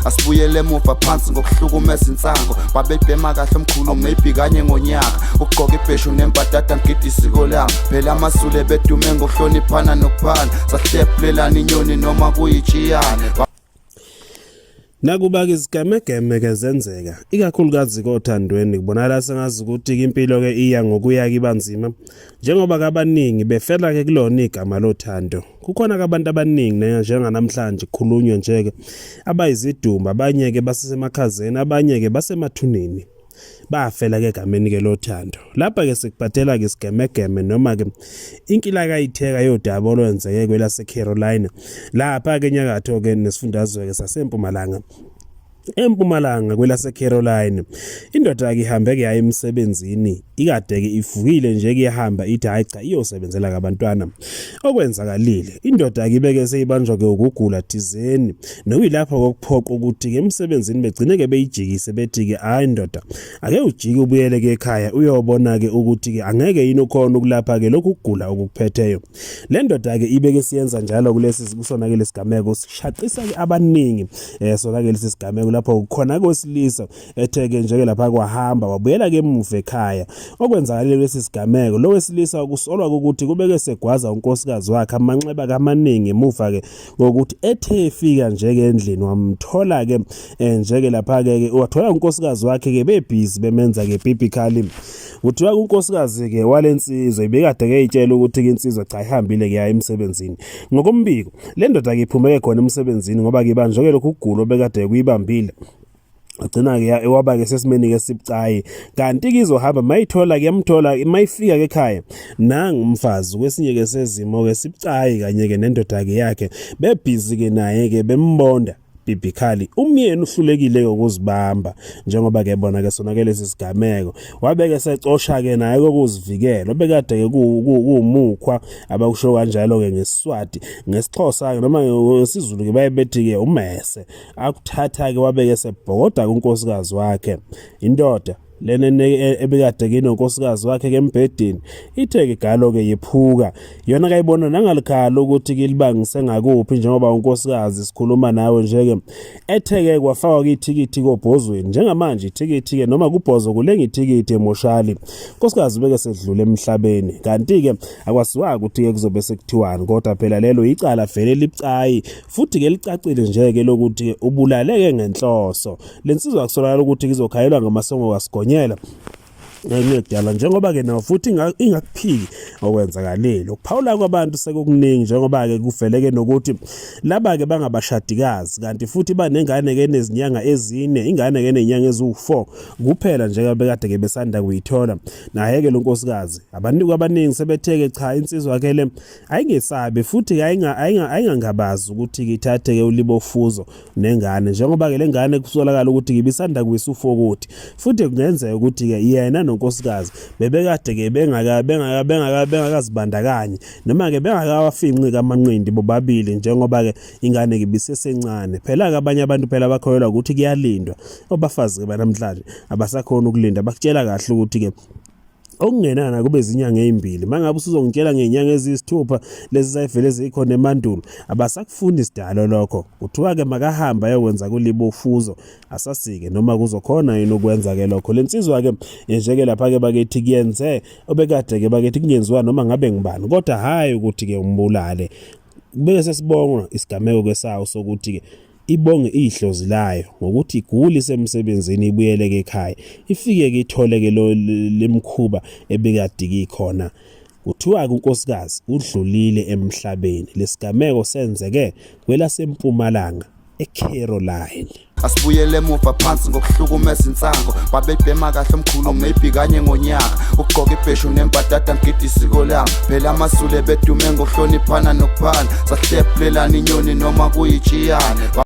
Asibuyele emuva phansi ngokuhlukumeza insango babebhema kahle omkhulu maybe kanye ngonyaka ugqoka ibheshu nembadada ngidi isiko lami phela amasule bedume ngokuhloniphana nokuphana sahlephulelana inyoni noma kuyijiyane. Nakuba-ke izigamegeme-ke zenzeka ikakhulukazi kothandweni kubonakala sengazi ukuthi impilo ke iya ngokuya kibanzima njengoba abaningi befela-ke kulona igama lothando. Kukhona abantu abaningi njenganamhlanje kukhulunywa nje-ke abayizidumba, abanye-ke basesemakhazeni, abanye-ke basemathuneni bafela ke egameni-ke lothando. Lapha-ke sikuphathela-ke isigemegeme noma-ke inkila kayitheka yodaba olwenzeke kwelaseCarolina lapha-ke enyakatho-ke nesifundazwe-ke saseMpumalanga. EMpumalanga kwelaseCarolina indoda-ke ihambe-ke yaya emsebenzini ikade-ke ivukile nje kuyahamba ithi hayi cha iyosebenzela abantwana. Okwenzakalile indoda-ke ibeke seyibanjwa-ke ukugula thizeni nokuyilapha kokuphoqa ukuthi-ke emsebenzini begcine-ke beyijikise bethi-ke hayi ndoda ake ujike ubuyele-ke ekhaya uyobona-ke ukuthi-ke angeke yini ukhona ukulapha-ke lokhu kugula okuphetheyo. Le ndoda-ke ibeke siyenza njalo kusona-ke lesigameko sishaqisa-ke abaningi sona-ke lesi sigameko lapho khona kwesilisa etheke nje lapha kwahamba wabuyela ke emuva ekhaya. Okwenzakalile lesi sigameko lo wesilisa kusolwa ukuthi kubeke segwaza unkosikazi wakhe amanxeba kamaningi emuva ke ngokuthi ethe efika nje ke endlini wamthola ke nje ke lapha ke wathola unkosikazi wakhe ke bebhizi bemenza ke biblically. Kuthiwa unkosikazi ke walensizwe ibekade ke itshela ukuthi ke insizwa cha ihambile ke ya emsebenzini. Ngokombiko le ndoda ke iphumeke khona emsebenzini ngoba ke banjwe ke lokhu kugula obekade kuyibambile. Agcina ke waba ke sesimeni ke sibucayi kanti ke izohamba mayithola ke yamthola mayifika ke ekhaya nanga umfazi kwesinye ke sezimo ke sibucayi kanye ke nendoda ke yakhe bebhizi ke naye ke bembonda biblically umyeni uhlulekile ukuzibamba njengoba ke bona ke sona ke lesi sigameko wabeke secosha ke naye kokuzivikela obekade ke kuumukhwa abakusho kanjalo ke ngeSiswati ngeSixhosa ke noma ngesizulu ke bayebethi ke umese akuthatha ke wabeke sebhokoda kunkosikazi wakhe. Indoda lene ebekade ke nonkosikazi wakhe ke embhedeni ithe ke galo ke yephuka yona kayibona nangalikhala ukuthi ke libangise ngakuphi njengoba unkosikazi sikhuluma nawe nje ke etheke kwafakwa ke ithikithi kobhozweni njengamanje ithikithi ke noma kubhozo kulenga ithikithi emoshali unkosikazi beke sedlule emhlabeni kanti ke akwasiwa ukuthi ke kuzobe sekuthiwani kodwa phela lelo icala vele libucayi futhi ke licacile nje ke lokuthi ubulaleke ngenhloso lensizwa kusolakala ukuthi izokhayelwa ngamasongo kasigonyela ngekudala njengoba ke nawo futhi ingakuphiki okwenzakalile. Ukuphawula kwabantu sekukuningi njengoba ke kuveleke nokuthi laba ke bangabashadikazi kanti futhi banengane ke nezinyanga ezine ingane ke nezinyanga ezu4 kuphela nje bekade ke besanda kuyithola naye ke lonkosikazi abaningi abaningi sebetheke cha insizwa yakhe le ayingesabe futhi ayingangabazi ukuthi ke ithathe ke ulibofuzo nengane njengoba ke lengane kusolakala ukuthi ibisanda kuyisufokuthi futhi kungenzeka ukuthi ke yena nonkosikazi bebekade ke bengakazibandakanye noma ke bengakawafinqi kamanqindi bobabili njengoba ke ingane ke bisesencane phela ke abanye abantu phela bakholelwa ukuthi kuyalindwa obafazi ke banamhlanje abasakhona ukulinda bakutshela kahle ukuthi ke okungenana kube izinyanga ezimbili mangabe usuzongitshela ngenyanga ezisithupha lezi zayivele ezikhona emandulo abasakufunda isidalo lokho kuthiwa ke makahamba ayokwenza kulibofuzo asasike noma kuzokhona yini ukwenza ke lokho lensizwa ke nje ke lapha ke bakethi kuyenze obekade ke bakethi kungenziwa noma ngabe ngibani kodwa hayi ukuthi ke umbulale bese sesibonga isigameko ke sawo sokuthi ke ibonge ihlozi layo ngokuthi igulise emsebenzini ibuyele ke ekhaya ifike ke ithole ke lemkhuba ebekade ikhona. Kuthiwa unkosikazi udlulile emhlabeni. Lesigameko senzeke kwelaseMpumalanga eCarolina. Asibuyele emuva phansi ngokuhlukumeza insango babebhema kahle omkhulu maybe kanye ngonyaka ugqoka ibheshu nembadada ngidi isiko lami phela amasule bedume ngokuhloniphana nokuphana sahlephulelana inyoni noma kuyijiyane.